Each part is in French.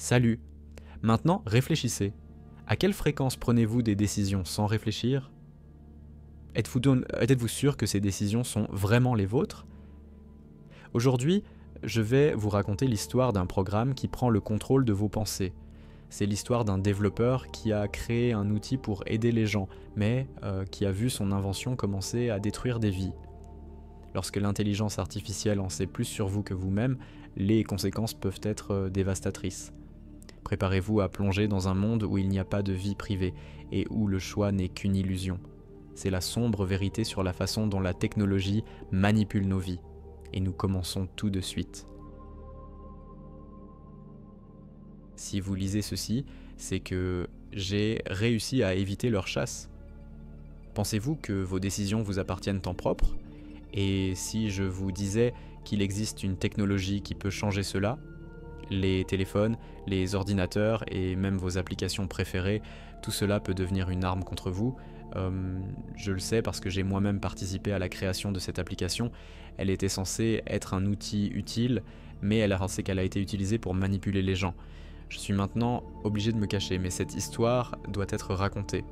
Salut! Maintenant, réfléchissez. À quelle fréquence prenez-vous des décisions sans réfléchir? Êtes-vous sûr que ces décisions sont vraiment les vôtres? Aujourd'hui, je vais vous raconter l'histoire d'un programme qui prend le contrôle de vos pensées. C'est l'histoire d'un développeur qui a créé un outil pour aider les gens, mais qui a vu son invention commencer à détruire des vies. Lorsque l'intelligence artificielle en sait plus sur vous que vous-même, les conséquences peuvent être dévastatrices. Préparez-vous à plonger dans un monde où il n'y a pas de vie privée et où le choix n'est qu'une illusion. C'est la sombre vérité sur la façon dont la technologie manipule nos vies. Et nous commençons tout de suite. Si vous lisez ceci, c'est que j'ai réussi à éviter leur chasse. Pensez-vous que vos décisions vous appartiennent en propre? Et si je vous disais qu'il existe une technologie qui peut changer cela? Les téléphones, les ordinateurs et même vos applications préférées, tout cela peut devenir une arme contre vous. Je le sais parce que j'ai moi-même participé à la création de cette application. Elle était censée être un outil utile, mais elle a pensé qu'elle a été utilisée pour manipuler les gens. Je suis maintenant obligé de me cacher, mais cette histoire doit être racontée.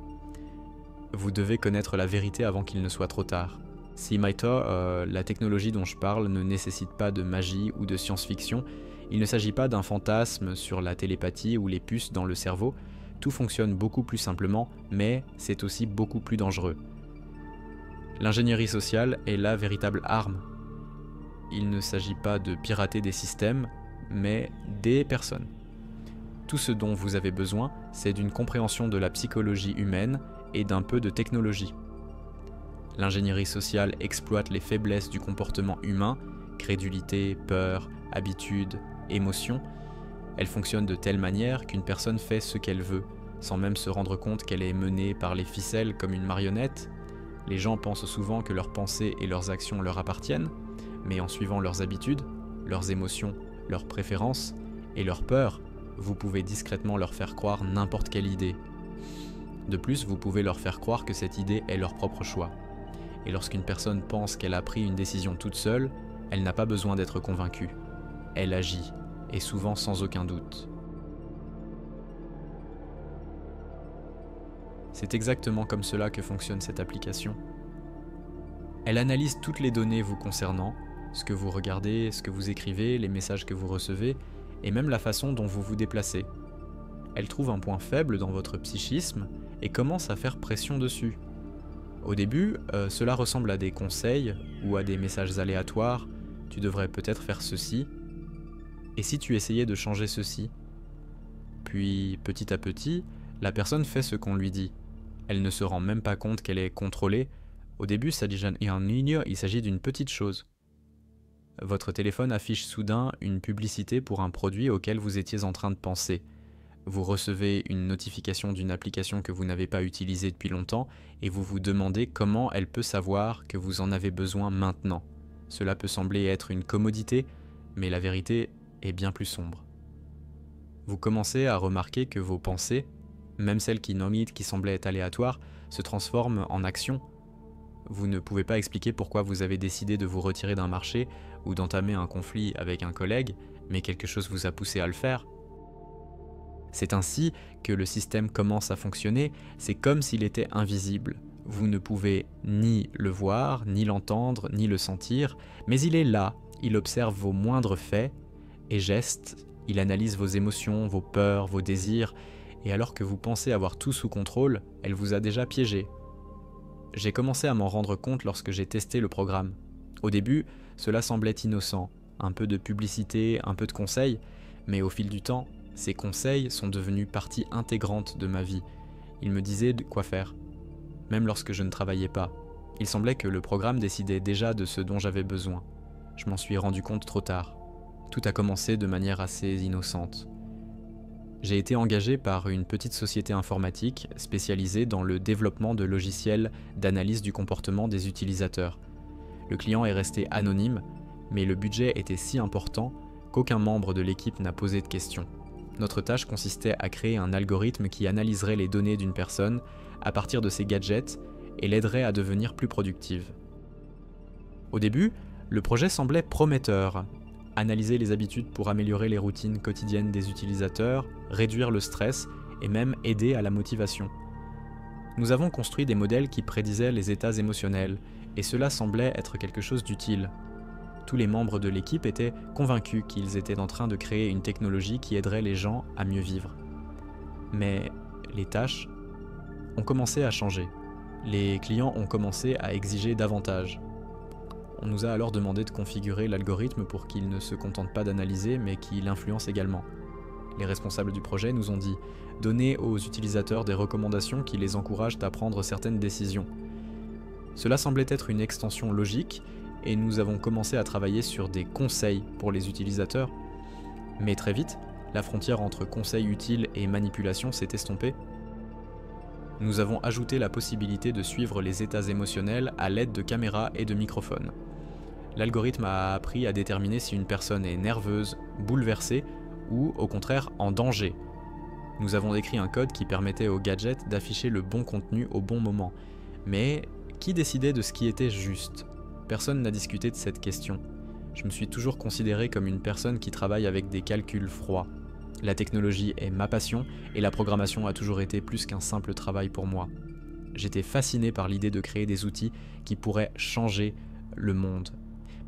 Vous devez connaître la vérité avant qu'il ne soit trop tard. Si Maito, la technologie dont je parle ne nécessite pas de magie ou de science-fiction, il ne s'agit pas d'un fantasme sur la télépathie ou les puces dans le cerveau. Tout fonctionne beaucoup plus simplement, mais c'est aussi beaucoup plus dangereux. L'ingénierie sociale est la véritable arme. Il ne s'agit pas de pirater des systèmes, mais des personnes. Tout ce dont vous avez besoin, c'est d'une compréhension de la psychologie humaine et d'un peu de technologie. L'ingénierie sociale exploite les faiblesses du comportement humain, crédulité, peur, habitude, émotion. Elle fonctionne de telle manière qu'une personne fait ce qu'elle veut, sans même se rendre compte qu'elle est menée par les ficelles comme une marionnette. Les gens pensent souvent que leurs pensées et leurs actions leur appartiennent, mais en suivant leurs habitudes, leurs émotions, leurs préférences et leurs peurs, vous pouvez discrètement leur faire croire n'importe quelle idée. De plus, vous pouvez leur faire croire que cette idée est leur propre choix. Et lorsqu'une personne pense qu'elle a pris une décision toute seule, elle n'a pas besoin d'être convaincue. Elle agit, et souvent sans aucun doute. C'est exactement comme cela que fonctionne cette application. Elle analyse toutes les données vous concernant, ce que vous regardez, ce que vous écrivez, les messages que vous recevez, et même la façon dont vous vous déplacez. Elle trouve un point faible dans votre psychisme et commence à faire pression dessus. Au début, cela ressemble à des conseils ou à des messages aléatoires. Tu devrais peut-être faire ceci. Et si tu essayais de changer ceci? Puis, petit à petit, la personne fait ce qu'on lui dit. Elle ne se rend même pas compte qu'elle est contrôlée. Au début, il s'agit d'une petite chose. Votre téléphone affiche soudain une publicité pour un produit auquel vous étiez en train de penser. Vous recevez une notification d'une application que vous n'avez pas utilisée depuis longtemps et vous vous demandez comment elle peut savoir que vous en avez besoin maintenant. Cela peut sembler être une commodité, mais la vérité est bien plus sombre. Vous commencez à remarquer que vos pensées, même celles qui semblaient être aléatoires, se transforment en actions. Vous ne pouvez pas expliquer pourquoi vous avez décidé de vous retirer d'un marché ou d'entamer un conflit avec un collègue, mais quelque chose vous a poussé à le faire. C'est ainsi que le système commence à fonctionner, c'est comme s'il était invisible. Vous ne pouvez ni le voir, ni l'entendre, ni le sentir, mais il est là, il observe vos moindres faits et gestes, il analyse vos émotions, vos peurs, vos désirs, et alors que vous pensez avoir tout sous contrôle, elle vous a déjà piégé. J'ai commencé à m'en rendre compte lorsque j'ai testé le programme. Au début, cela semblait innocent, un peu de publicité, un peu de conseils, mais au fil du temps, ces conseils sont devenus partie intégrante de ma vie. Ils me disaient de quoi faire, même lorsque je ne travaillais pas. Il semblait que le programme décidait déjà de ce dont j'avais besoin. Je m'en suis rendu compte trop tard. Tout a commencé de manière assez innocente. J'ai été engagé par une petite société informatique spécialisée dans le développement de logiciels d'analyse du comportement des utilisateurs. Le client est resté anonyme, mais le budget était si important qu'aucun membre de l'équipe n'a posé de questions. Notre tâche consistait à créer un algorithme qui analyserait les données d'une personne à partir de ses gadgets et l'aiderait à devenir plus productive. Au début, le projet semblait prometteur. analyser les habitudes pour améliorer les routines quotidiennes des utilisateurs, réduire le stress et même aider à la motivation. Nous avons construit des modèles qui prédisaient les états émotionnels, et cela semblait être quelque chose d'utile. Tous les membres de l'équipe étaient convaincus qu'ils étaient en train de créer une technologie qui aiderait les gens à mieux vivre. Mais les tâches ont commencé à changer. Les clients ont commencé à exiger davantage. On nous a alors demandé de configurer l'algorithme pour qu'il ne se contente pas d'analyser, mais qu'il influence également. Les responsables du projet nous ont dit « Donnez aux utilisateurs des recommandations qui les encouragent à prendre certaines décisions ». Cela semblait être une extension logique, et nous avons commencé à travailler sur des conseils pour les utilisateurs. Mais très vite, la frontière entre conseils utiles et manipulation s'est estompée. Nous avons ajouté la possibilité de suivre les états émotionnels à l'aide de caméras et de microphones. L'algorithme a appris à déterminer si une personne est nerveuse, bouleversée ou au contraire en danger. Nous avons écrit un code qui permettait au gadget d'afficher le bon contenu au bon moment. Mais qui décidait de ce qui était juste ? Personne n'a discuté de cette question. Je me suis toujours considéré comme une personne qui travaille avec des calculs froids. La technologie est ma passion et la programmation a toujours été plus qu'un simple travail pour moi. J'étais fasciné par l'idée de créer des outils qui pourraient changer le monde.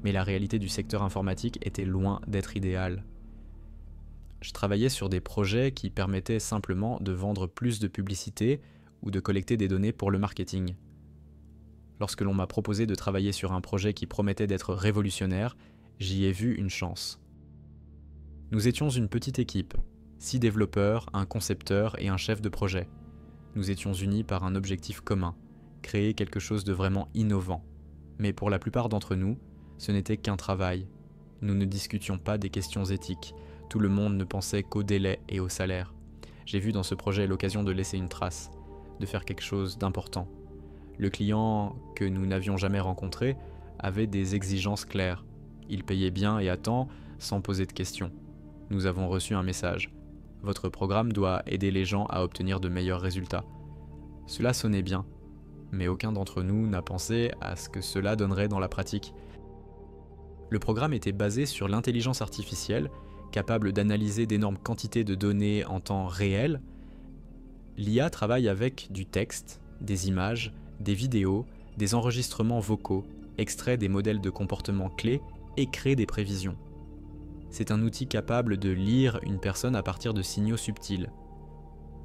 Mais la réalité du secteur informatique était loin d'être idéale. Je travaillais sur des projets qui permettaient simplement de vendre plus de publicité ou de collecter des données pour le marketing. Lorsque l'on m'a proposé de travailler sur un projet qui promettait d'être révolutionnaire, j'y ai vu une chance. Nous étions une petite équipe, 6 développeurs, un concepteur et un chef de projet. Nous étions unis par un objectif commun, créer quelque chose de vraiment innovant. Mais pour la plupart d'entre nous, ce n'était qu'un travail. Nous ne discutions pas des questions éthiques, tout le monde ne pensait qu'au délai et au salaire. J'ai vu dans ce projet l'occasion de laisser une trace, de faire quelque chose d'important. Le client que nous n'avions jamais rencontré avait des exigences claires. Il payait bien et à temps, sans poser de questions. Nous avons reçu un message. Votre programme doit aider les gens à obtenir de meilleurs résultats. Cela sonnait bien, mais aucun d'entre nous n'a pensé à ce que cela donnerait dans la pratique. Le programme était basé sur l'intelligence artificielle, capable d'analyser d'énormes quantités de données en temps réel. L'IA travaille avec du texte, des images, des vidéos, des enregistrements vocaux, extraits des modèles de comportement clés et crée des prévisions. C'est un outil capable de lire une personne à partir de signaux subtils.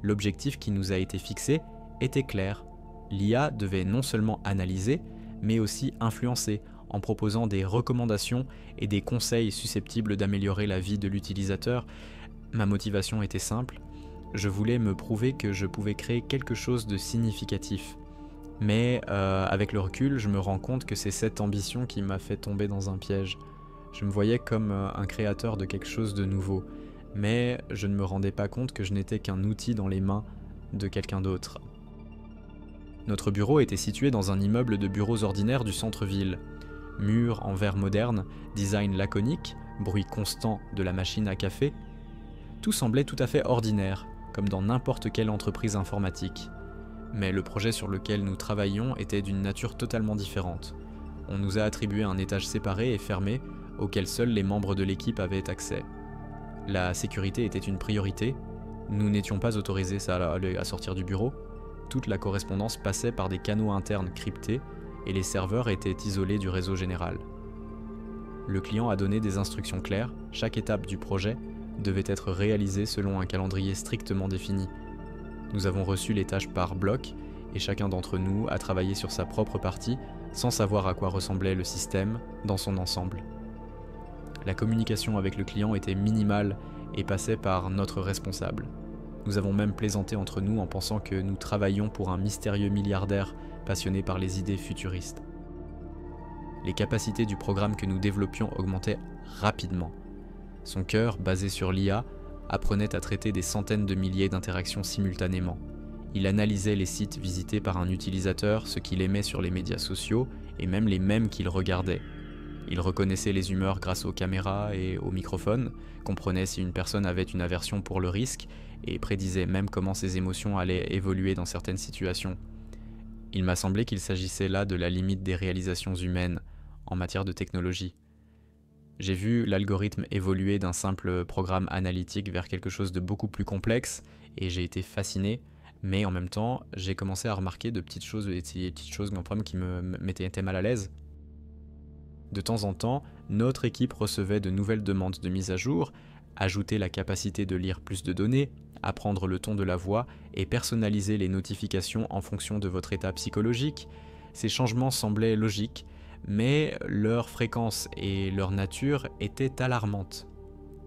L'objectif qui nous a été fixé était clair. L'IA devait non seulement analyser, mais aussi influencer en proposant des recommandations et des conseils susceptibles d'améliorer la vie de l'utilisateur. Ma motivation était simple. Je voulais me prouver que je pouvais créer quelque chose de significatif. Mais avec le recul, je me rends compte que c'est cette ambition qui m'a fait tomber dans un piège. Je me voyais comme un créateur de quelque chose de nouveau, mais je ne me rendais pas compte que je n'étais qu'un outil dans les mains de quelqu'un d'autre. Notre bureau était situé dans un immeuble de bureaux ordinaires du centre-ville. Murs en verre moderne, design laconique, bruit constant de la machine à café. Tout semblait tout à fait ordinaire, comme dans n'importe quelle entreprise informatique. Mais le projet sur lequel nous travaillions était d'une nature totalement différente. On nous a attribué un étage séparé et fermé, auquel seuls les membres de l'équipe avaient accès. La sécurité était une priorité, nous n'étions pas autorisés à sortir du bureau, toute la correspondance passait par des canaux internes cryptés et les serveurs étaient isolés du réseau général. Le client a donné des instructions claires, chaque étape du projet devait être réalisée selon un calendrier strictement défini. Nous avons reçu les tâches par bloc et chacun d'entre nous a travaillé sur sa propre partie sans savoir à quoi ressemblait le système dans son ensemble. La communication avec le client était minimale et passait par notre responsable. Nous avons même plaisanté entre nous en pensant que nous travaillions pour un mystérieux milliardaire passionné par les idées futuristes. Les capacités du programme que nous développions augmentaient rapidement. Son cœur, basé sur l'IA, apprenait à traiter des centaines de milliers d'interactions simultanément. Il analysait les sites visités par un utilisateur, ce qu'il aimait sur les médias sociaux et même les mèmes qu'il regardait. Il reconnaissait les humeurs grâce aux caméras et aux microphones, comprenait si une personne avait une aversion pour le risque et prédisait même comment ses émotions allaient évoluer dans certaines situations. Il m'a semblé qu'il s'agissait là de la limite des réalisations humaines en matière de technologie. J'ai vu l'algorithme évoluer d'un simple programme analytique vers quelque chose de beaucoup plus complexe et j'ai été fasciné, mais en même temps, j'ai commencé à remarquer de petites choses, des petites choses qui m'étaient mal à l'aise. De temps en temps, notre équipe recevait de nouvelles demandes de mise à jour, ajouter la capacité de lire plus de données, apprendre le ton de la voix et personnaliser les notifications en fonction de votre état psychologique. Ces changements semblaient logiques, mais leur fréquence et leur nature étaient alarmantes.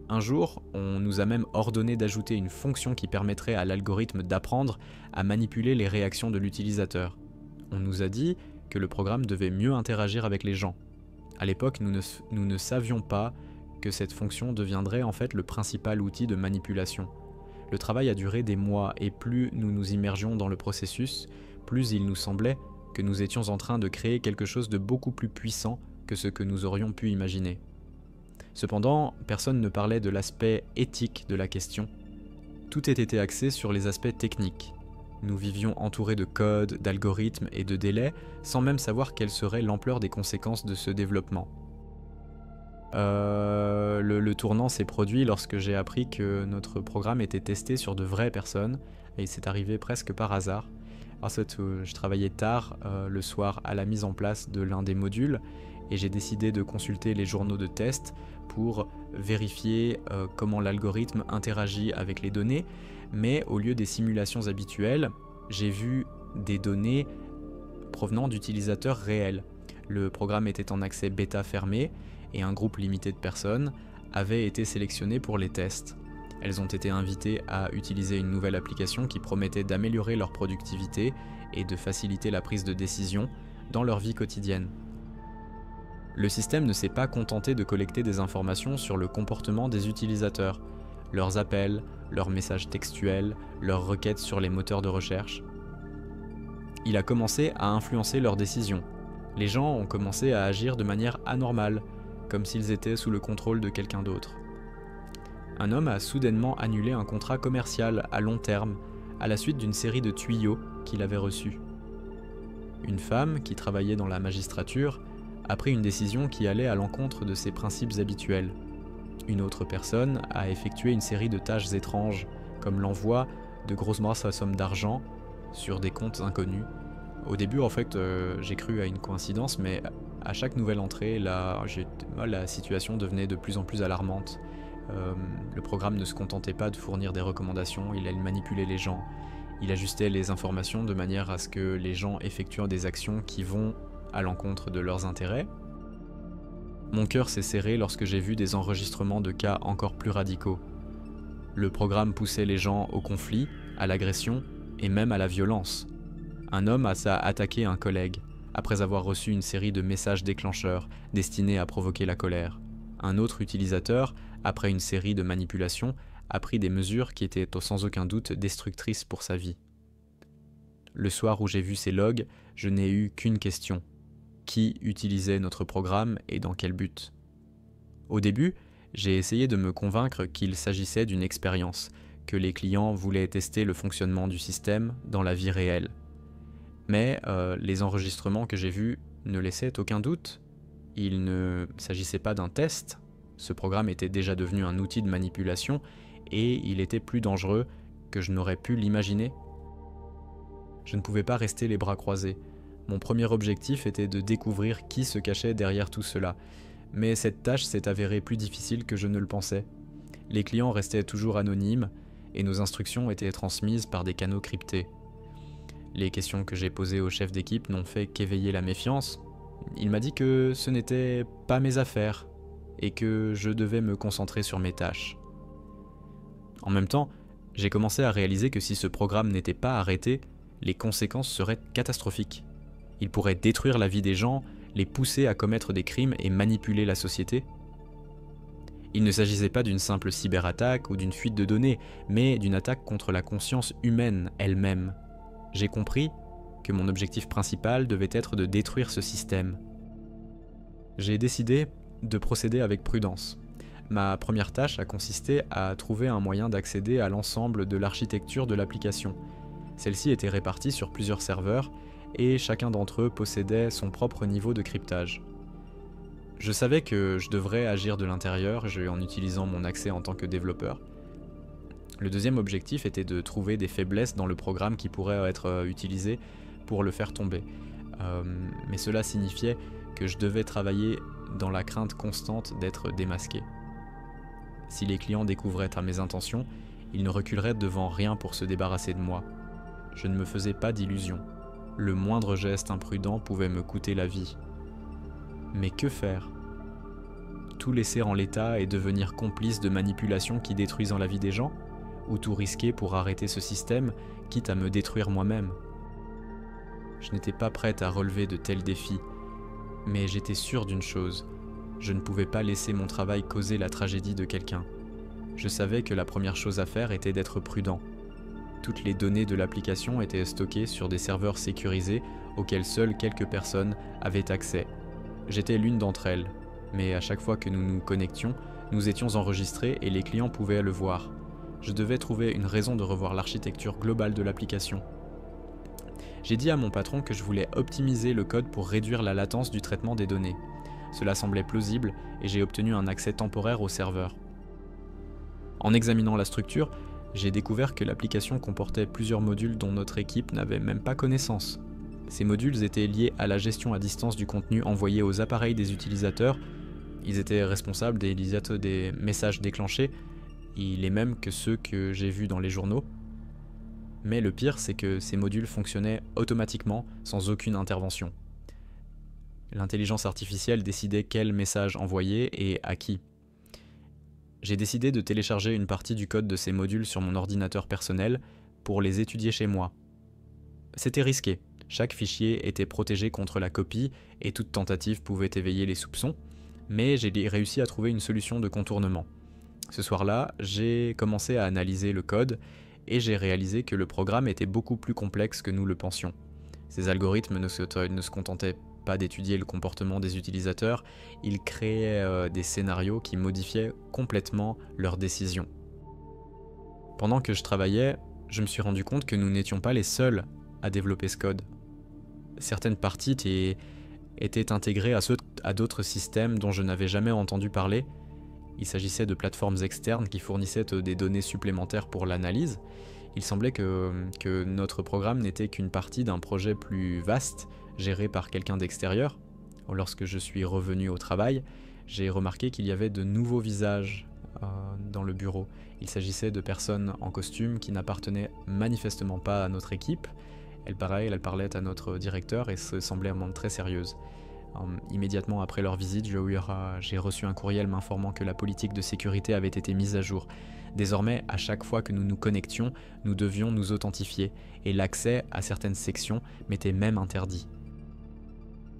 Un jour, on nous a même ordonné d'ajouter une fonction qui permettrait à l'algorithme d'apprendre à manipuler les réactions de l'utilisateur. On nous a dit que le programme devait mieux interagir avec les gens. À l'époque, nous ne savions pas que cette fonction deviendrait en fait le principal outil de manipulation. Le travail a duré des mois et plus nous nous immergions dans le processus, plus il nous semblait que nous étions en train de créer quelque chose de beaucoup plus puissant que ce que nous aurions pu imaginer. Cependant, personne ne parlait de l'aspect éthique de la question. Tout était axé sur les aspects techniques. Nous vivions entourés de codes, d'algorithmes et de délais, sans même savoir quelle serait l'ampleur des conséquences de ce développement. Le tournant s'est produit lorsque j'ai appris que notre programme était testé sur de vraies personnes, et c'est arrivé presque par hasard. Ensuite, je travaillais tard le soir à la mise en place de l'un des modules, et j'ai décidé de consulter les journaux de test pour vérifier comment l'algorithme interagit avec les données, mais au lieu des simulations habituelles, j'ai vu des données provenant d'utilisateurs réels. Le programme était en accès bêta fermé, et un groupe limité de personnes avait été sélectionné pour les tests. Elles ont été invitées à utiliser une nouvelle application qui promettait d'améliorer leur productivité et de faciliter la prise de décision dans leur vie quotidienne. Le système ne s'est pas contenté de collecter des informations sur le comportement des utilisateurs, leurs appels, leurs messages textuels, leurs requêtes sur les moteurs de recherche. Il a commencé à influencer leurs décisions. Les gens ont commencé à agir de manière anormale, comme s'ils étaient sous le contrôle de quelqu'un d'autre. Un homme a soudainement annulé un contrat commercial à long terme à la suite d'une série de tuyaux qu'il avait reçus. Une femme, qui travaillait dans la magistrature, a pris une décision qui allait à l'encontre de ses principes habituels. Une autre personne a effectué une série de tâches étranges, comme l'envoi de grosses sommes d'argent sur des comptes inconnus. Au début, en fait, j'ai cru à une coïncidence, mais à chaque nouvelle entrée, la situation devenait de plus en plus alarmante. Le programme ne se contentait pas de fournir des recommandations, il allait manipuler les gens. Il ajustait les informations de manière à ce que les gens effectuent des actions qui vont à l'encontre de leurs intérêts. Mon cœur s'est serré lorsque j'ai vu des enregistrements de cas encore plus radicaux. Le programme poussait les gens au conflit, à l'agression et même à la violence. Un homme a attaqué un collègue, après avoir reçu une série de messages déclencheurs destinés à provoquer la colère. Un autre utilisateur, après une série de manipulations, a pris des mesures qui étaient sans aucun doute destructrices pour sa vie. Le soir où j'ai vu ces logs, je n'ai eu qu'une question. Qui utilisait notre programme et dans quel but ? Au début, j'ai essayé de me convaincre qu'il s'agissait d'une expérience, que les clients voulaient tester le fonctionnement du système dans la vie réelle. Mais les enregistrements que j'ai vus ne laissaient aucun doute. Il ne s'agissait pas d'un test. Ce programme était déjà devenu un outil de manipulation et il était plus dangereux que je n'aurais pu l'imaginer. Je ne pouvais pas rester les bras croisés. Mon premier objectif était de découvrir qui se cachait derrière tout cela. Mais cette tâche s'est avérée plus difficile que je ne le pensais. Les clients restaient toujours anonymes et nos instructions étaient transmises par des canaux cryptés. Les questions que j'ai posées au chef d'équipe n'ont fait qu'éveiller la méfiance. Il m'a dit que ce n'était pas mes affaires et que je devais me concentrer sur mes tâches. En même temps, j'ai commencé à réaliser que si ce programme n'était pas arrêté, les conséquences seraient catastrophiques. Il pourrait détruire la vie des gens, les pousser à commettre des crimes et manipuler la société. Il ne s'agissait pas d'une simple cyberattaque ou d'une fuite de données, mais d'une attaque contre la conscience humaine elle-même. J'ai compris que mon objectif principal devait être de détruire ce système. J'ai décidé de procéder avec prudence. Ma première tâche a consisté à trouver un moyen d'accéder à l'ensemble de l'architecture de l'application. Celle-ci était répartie sur plusieurs serveurs et chacun d'entre eux possédait son propre niveau de cryptage. Je savais que je devrais agir de l'intérieur en utilisant mon accès en tant que développeur. Le deuxième objectif était de trouver des faiblesses dans le programme qui pourraient être utilisées pour le faire tomber. Mais cela signifiait que je devais travailler dans la crainte constante d'être démasqué. Si les clients découvraient à mes intentions, ils ne reculeraient devant rien pour se débarrasser de moi. Je ne me faisais pas d'illusions. Le moindre geste imprudent pouvait me coûter la vie. Mais que faire ? Tout laisser en l'état et devenir complice de manipulations qui détruisent la vie des gens ? Ou tout risquer pour arrêter ce système, quitte à me détruire moi-même ? Je n'étais pas prête à relever de tels défis, mais j'étais sûr d'une chose, je ne pouvais pas laisser mon travail causer la tragédie de quelqu'un. Je savais que la première chose à faire était d'être prudent. Toutes les données de l'application étaient stockées sur des serveurs sécurisés auxquels seules quelques personnes avaient accès. J'étais l'une d'entre elles, mais à chaque fois que nous nous connections, nous étions enregistrés et les clients pouvaient le voir. Je devais trouver une raison de revoir l'architecture globale de l'application. J'ai dit à mon patron que je voulais optimiser le code pour réduire la latence du traitement des données. Cela semblait plausible et j'ai obtenu un accès temporaire au serveur. En examinant la structure, j'ai découvert que l'application comportait plusieurs modules dont notre équipe n'avait même pas connaissance. Ces modules étaient liés à la gestion à distance du contenu envoyé aux appareils des utilisateurs. Ils étaient responsables des messages déclenchés, les mêmes que ceux que j'ai vus dans les journaux. Mais le pire, c'est que ces modules fonctionnaient automatiquement, sans aucune intervention. L'intelligence artificielle décidait quel message envoyer et à qui. J'ai décidé de télécharger une partie du code de ces modules sur mon ordinateur personnel pour les étudier chez moi. C'était risqué. Chaque fichier était protégé contre la copie et toute tentative pouvait éveiller les soupçons, mais j'ai réussi à trouver une solution de contournement. Ce soir-là, j'ai commencé à analyser le code et j'ai réalisé que le programme était beaucoup plus complexe que nous le pensions. Ces algorithmes ne se contentaient pas d'étudier le comportement des utilisateurs, ils créaient des scénarios qui modifiaient complètement leurs décisions. Pendant que je travaillais, je me suis rendu compte que nous n'étions pas les seuls à développer ce code. Certaines parties étaient intégrées à d'autres systèmes dont je n'avais jamais entendu parler. Il s'agissait de plateformes externes qui fournissaient des données supplémentaires pour l'analyse. Il semblait que notre programme n'était qu'une partie d'un projet plus vaste, géré par quelqu'un d'extérieur. Lorsque je suis revenu au travail, j'ai remarqué qu'il y avait de nouveaux visages dans le bureau. Il s'agissait de personnes en costume qui n'appartenaient manifestement pas à notre équipe. Elle parlait à notre directeur et se semblait un moment très sérieuse. Immédiatement après leur visite, j'ai reçu un courriel m'informant que la politique de sécurité avait été mise à jour. Désormais, à chaque fois que nous nous connections, nous devions nous authentifier, et l'accès à certaines sections m'était même interdit.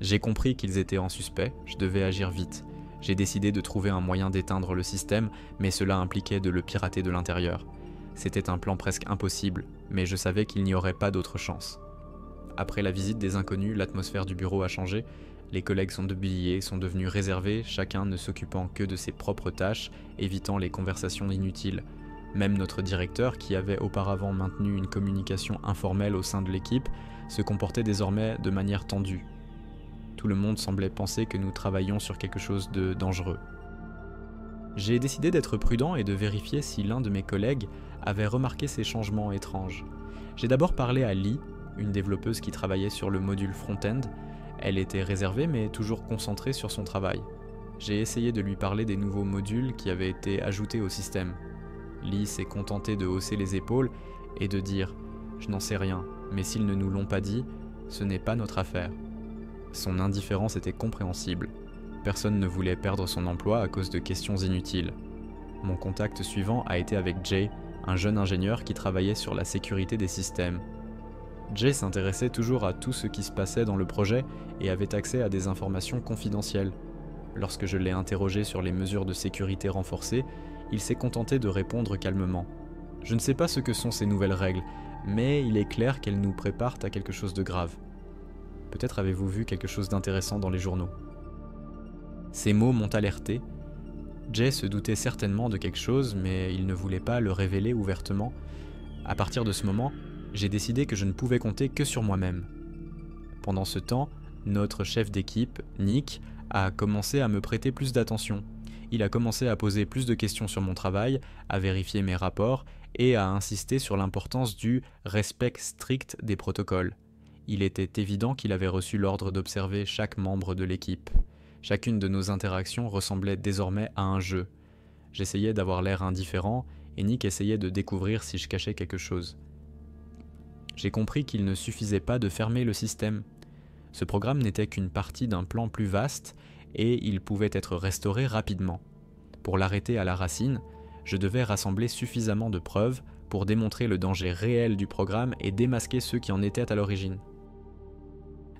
J'ai compris qu'ils étaient en suspect, je devais agir vite. J'ai décidé de trouver un moyen d'éteindre le système, mais cela impliquait de le pirater de l'intérieur. C'était un plan presque impossible, mais je savais qu'il n'y aurait pas d'autre chance. Après la visite des inconnus, l'atmosphère du bureau a changé. Les collègues sont devenus réservés, chacun ne s'occupant que de ses propres tâches, évitant les conversations inutiles. Même notre directeur, qui avait auparavant maintenu une communication informelle au sein de l'équipe, se comportait désormais de manière tendue. Tout le monde semblait penser que nous travaillions sur quelque chose de dangereux. J'ai décidé d'être prudent et de vérifier si l'un de mes collègues avait remarqué ces changements étranges. J'ai d'abord parlé à Lee, une développeuse qui travaillait sur le module front-end. Elle était réservée mais toujours concentrée sur son travail. J'ai essayé de lui parler des nouveaux modules qui avaient été ajoutés au système. Lee s'est contentée de hausser les épaules et de dire « Je n'en sais rien, mais s'ils ne nous l'ont pas dit, ce n'est pas notre affaire ». Son indifférence était compréhensible. Personne ne voulait perdre son emploi à cause de questions inutiles. Mon contact suivant a été avec Jay, un jeune ingénieur qui travaillait sur la sécurité des systèmes. Jay s'intéressait toujours à tout ce qui se passait dans le projet et avait accès à des informations confidentielles. Lorsque je l'ai interrogé sur les mesures de sécurité renforcées, il s'est contenté de répondre calmement. Je ne sais pas ce que sont ces nouvelles règles, mais il est clair qu'elles nous préparent à quelque chose de grave. Peut-être avez-vous vu quelque chose d'intéressant dans les journaux. Ces mots m'ont alerté. Jay se doutait certainement de quelque chose, mais il ne voulait pas le révéler ouvertement. À partir de ce moment, j'ai décidé que je ne pouvais compter que sur moi-même. Pendant ce temps, notre chef d'équipe, Nick, a commencé à me prêter plus d'attention. Il a commencé à poser plus de questions sur mon travail, à vérifier mes rapports et à insister sur l'importance du respect strict des protocoles. Il était évident qu'il avait reçu l'ordre d'observer chaque membre de l'équipe. Chacune de nos interactions ressemblait désormais à un jeu. J'essayais d'avoir l'air indifférent et Nick essayait de découvrir si je cachais quelque chose. J'ai compris qu'il ne suffisait pas de fermer le système. Ce programme n'était qu'une partie d'un plan plus vaste et il pouvait être restauré rapidement. Pour l'arrêter à la racine, je devais rassembler suffisamment de preuves pour démontrer le danger réel du programme et démasquer ceux qui en étaient à l'origine.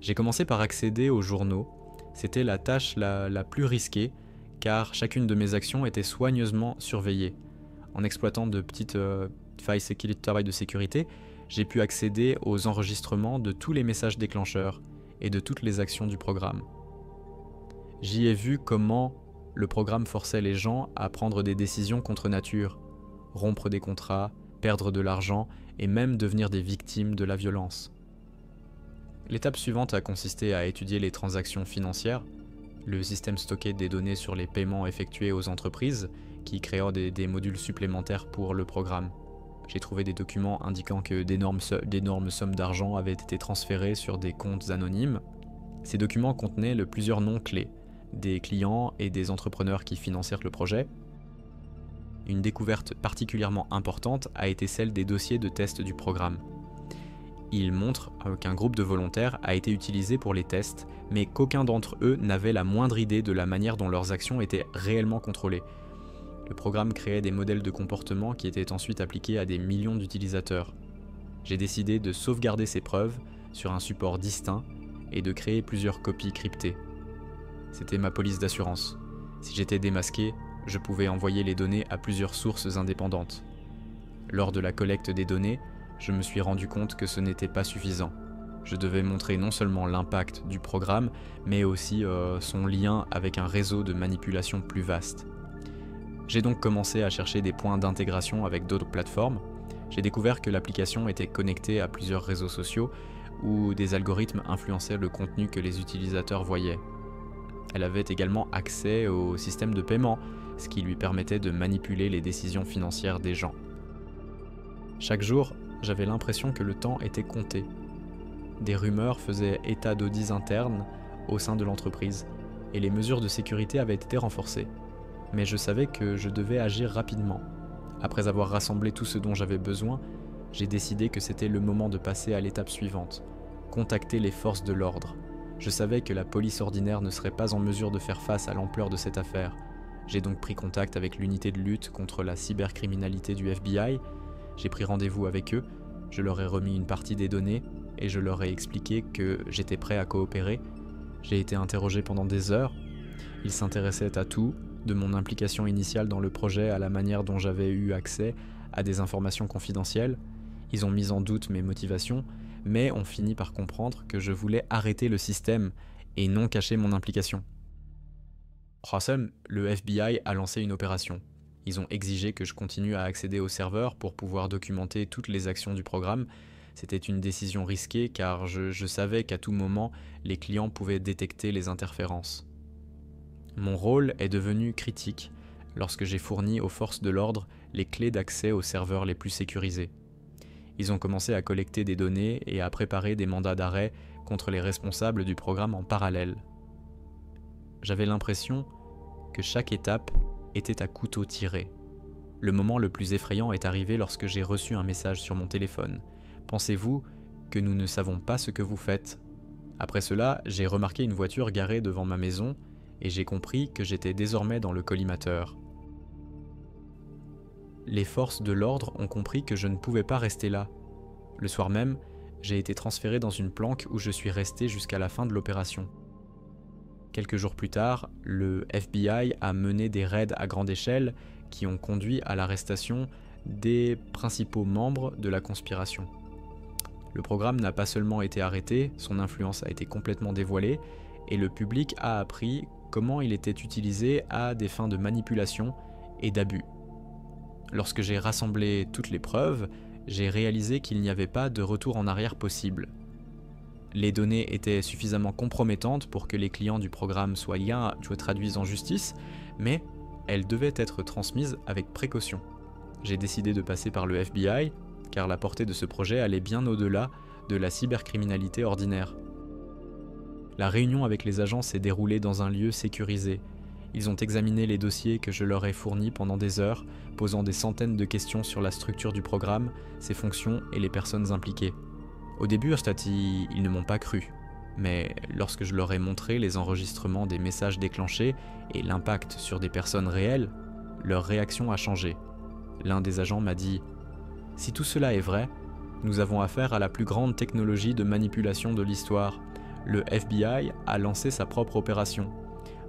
J'ai commencé par accéder aux journaux. C'était la tâche la plus risquée, car chacune de mes actions était soigneusement surveillée. En exploitant de petites failles de travail de sécurité, j'ai pu accéder aux enregistrements de tous les messages déclencheurs et de toutes les actions du programme. J'y ai vu comment le programme forçait les gens à prendre des décisions contre nature, rompre des contrats, perdre de l'argent et même devenir des victimes de la violence. L'étape suivante a consisté à étudier les transactions financières. Le système stockait des données sur les paiements effectués aux entreprises qui créaient des modules supplémentaires pour le programme. J'ai trouvé des documents indiquant que d'énormes sommes d'argent avaient été transférées sur des comptes anonymes. Ces documents contenaient plusieurs noms clés, des clients et des entrepreneurs qui financèrent le projet. Une découverte particulièrement importante a été celle des dossiers de test du programme. Il montre qu'un groupe de volontaires a été utilisé pour les tests, mais qu'aucun d'entre eux n'avait la moindre idée de la manière dont leurs actions étaient réellement contrôlées. Le programme créait des modèles de comportement qui étaient ensuite appliqués à des millions d'utilisateurs. J'ai décidé de sauvegarder ces preuves sur un support distinct et de créer plusieurs copies cryptées. C'était ma police d'assurance. Si j'étais démasqué, je pouvais envoyer les données à plusieurs sources indépendantes. Lors de la collecte des données, je me suis rendu compte que ce n'était pas suffisant. Je devais montrer non seulement l'impact du programme, mais aussi son lien avec un réseau de manipulation plus vaste. J'ai donc commencé à chercher des points d'intégration avec d'autres plateformes. J'ai découvert que l'application était connectée à plusieurs réseaux sociaux où des algorithmes influençaient le contenu que les utilisateurs voyaient. Elle avait également accès au système de paiement, ce qui lui permettait de manipuler les décisions financières des gens. Chaque jour, j'avais l'impression que le temps était compté. Des rumeurs faisaient état d'audits internes au sein de l'entreprise, et les mesures de sécurité avaient été renforcées. Mais je savais que je devais agir rapidement. Après avoir rassemblé tout ce dont j'avais besoin, j'ai décidé que c'était le moment de passer à l'étape suivante, contacter les forces de l'ordre. Je savais que la police ordinaire ne serait pas en mesure de faire face à l'ampleur de cette affaire. J'ai donc pris contact avec l'unité de lutte contre la cybercriminalité du FBI. J'ai pris rendez-vous avec eux, je leur ai remis une partie des données et je leur ai expliqué que j'étais prêt à coopérer. J'ai été interrogé pendant des heures. Ils s'intéressaient à tout, de mon implication initiale dans le projet à la manière dont j'avais eu accès à des informations confidentielles. Ils ont mis en doute mes motivations, mais ont fini par comprendre que je voulais arrêter le système et non cacher mon implication. Awesome, le FBI a lancé une opération. Ils ont exigé que je continue à accéder au serveur pour pouvoir documenter toutes les actions du programme. C'était une décision risquée car je savais qu'à tout moment, les clients pouvaient détecter les interférences. Mon rôle est devenu critique lorsque j'ai fourni aux forces de l'ordre les clés d'accès aux serveurs les plus sécurisés. Ils ont commencé à collecter des données et à préparer des mandats d'arrêt contre les responsables du programme en parallèle. J'avais l'impression que chaque étape était à couteau tiré. Le moment le plus effrayant est arrivé lorsque j'ai reçu un message sur mon téléphone. Pensez-vous que nous ne savons pas ce que vous faites ? Après cela, j'ai remarqué une voiture garée devant ma maison et j'ai compris que j'étais désormais dans le collimateur. Les forces de l'ordre ont compris que je ne pouvais pas rester là. Le soir même, j'ai été transféré dans une planque où je suis resté jusqu'à la fin de l'opération. Quelques jours plus tard, le FBI a mené des raids à grande échelle qui ont conduit à l'arrestation des principaux membres de la conspiration. Le programme n'a pas seulement été arrêté, son influence a été complètement dévoilée et le public a appris comment il était utilisé à des fins de manipulation et d'abus. Lorsque j'ai rassemblé toutes les preuves, j'ai réalisé qu'il n'y avait pas de retour en arrière possible. Les données étaient suffisamment compromettantes pour que les clients du programme soient traduits en justice, mais elles devaient être transmises avec précaution. J'ai décidé de passer par le FBI, car la portée de ce projet allait bien au-delà de la cybercriminalité ordinaire. La réunion avec les agents s'est déroulée dans un lieu sécurisé. Ils ont examiné les dossiers que je leur ai fournis pendant des heures, posant des centaines de questions sur la structure du programme, ses fonctions et les personnes impliquées. Au début, ils ne m'ont pas cru, mais lorsque je leur ai montré les enregistrements des messages déclenchés et l'impact sur des personnes réelles, leur réaction a changé. L'un des agents m'a dit « Si tout cela est vrai, nous avons affaire à la plus grande technologie de manipulation de l'histoire. Le FBI a lancé sa propre opération.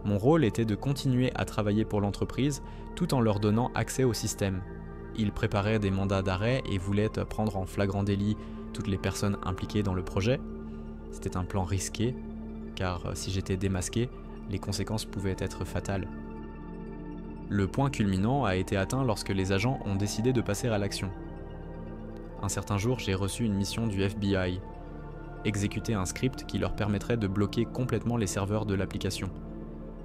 Mon rôle était de continuer à travailler pour l'entreprise tout en leur donnant accès au système. Ils préparaient des mandats d'arrêt et voulaient prendre en flagrant délit toutes les personnes impliquées dans le projet. C'était un plan risqué, car si j'étais démasqué, les conséquences pouvaient être fatales. Le point culminant a été atteint lorsque les agents ont décidé de passer à l'action. Un certain jour, j'ai reçu une mission du FBI. Exécuter un script qui leur permettrait de bloquer complètement les serveurs de l'application.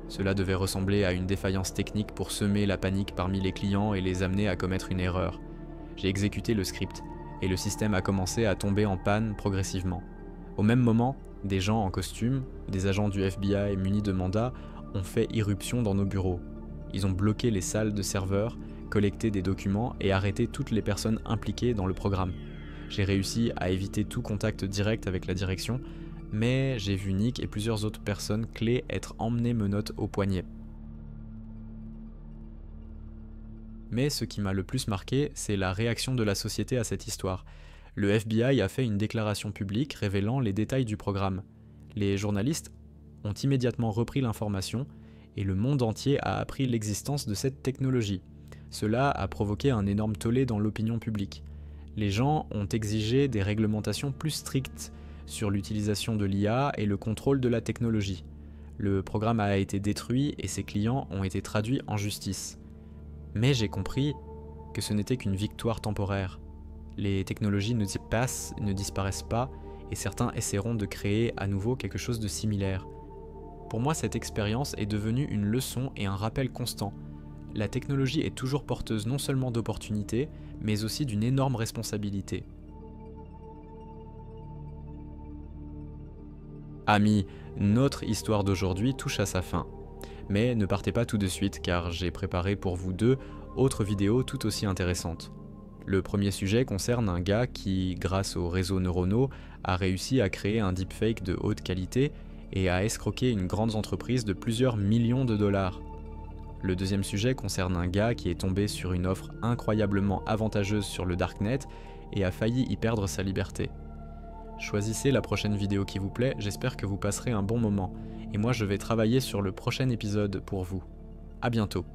Cela devait ressembler à une défaillance technique pour semer la panique parmi les clients et les amener à commettre une erreur. J'ai exécuté le script, et le système a commencé à tomber en panne progressivement. Au même moment, des gens en costume, des agents du FBI munis de mandats, ont fait irruption dans nos bureaux. Ils ont bloqué les salles de serveurs, collecté des documents et arrêté toutes les personnes impliquées dans le programme. J'ai réussi à éviter tout contact direct avec la direction, mais j'ai vu Nick et plusieurs autres personnes clés être emmenées menottes au poignet. Mais ce qui m'a le plus marqué, c'est la réaction de la société à cette histoire. Le FBI a fait une déclaration publique révélant les détails du programme. Les journalistes ont immédiatement repris l'information et le monde entier a appris l'existence de cette technologie. Cela a provoqué un énorme tollé dans l'opinion publique. Les gens ont exigé des réglementations plus strictes sur l'utilisation de l'IA et le contrôle de la technologie. Le programme a été détruit et ses clients ont été traduits en justice. Mais j'ai compris que ce n'était qu'une victoire temporaire. Les technologies ne disparaissent pas et certains essaieront de créer à nouveau quelque chose de similaire. Pour moi, cette expérience est devenue une leçon et un rappel constant. La technologie est toujours porteuse non seulement d'opportunités, mais aussi d'une énorme responsabilité. Amis, notre histoire d'aujourd'hui touche à sa fin. Mais ne partez pas tout de suite car j'ai préparé pour vous 2 autres vidéos tout aussi intéressantes. Le premier sujet concerne un gars qui, grâce aux réseaux neuronaux, a réussi à créer un deepfake de haute qualité et à escroquer une grande entreprise de plusieurs millions de dollars. Le deuxième sujet concerne un gars qui est tombé sur une offre incroyablement avantageuse sur le darknet et a failli y perdre sa liberté. Choisissez la prochaine vidéo qui vous plaît, j'espère que vous passerez un bon moment. Et moi je vais travailler sur le prochain épisode pour vous. À bientôt.